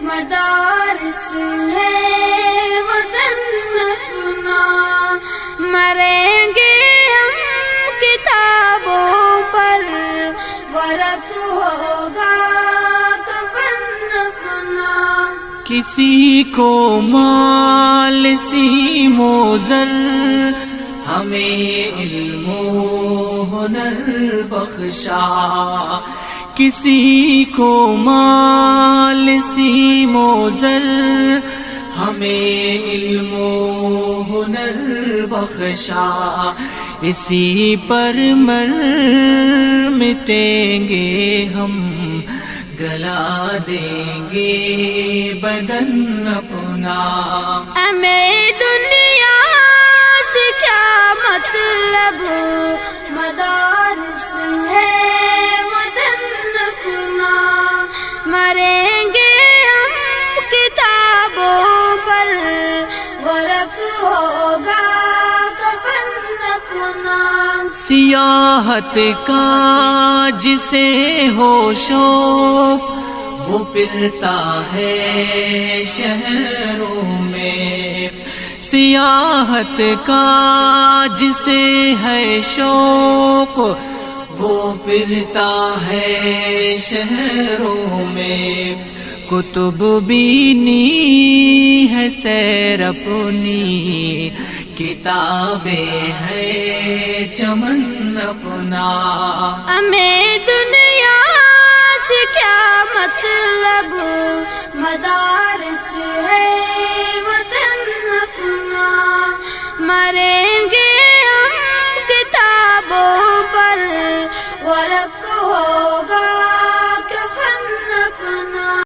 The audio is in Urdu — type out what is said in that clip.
مدارس ہے وطن اپنا، مریں گے ہم کتابوں پر، ورق ہوگا کفن اپنا۔ کسی کو مال سیم و زر، ہمیں علم و ہنر بخشا، کسی کو مال سیم و زر، ہمیں علم و ہنر بخشا، اسی پر مر مٹیں گے ہم، گلا دیں گے بدن اپنا۔ ہمیں دنیا سے کیا مطلب، مدارس ہے وطن اپنا، مریں گے ہم کتابوں پر، ورق ہوگا کفن اپنا۔ سیاحت کا جسے ہو شوق، وہ پھرتا ہے شہروں میں، سیاحت کا جسے ہے شوق، وہ پھرتا ہے شہروں میں، کتب بینی ہے سیر اپنی، کتابیں ہے چمن اپنا۔ ہمیں دنیا سے کیا مطلب، مدارس ہے وطن اپنا، مرے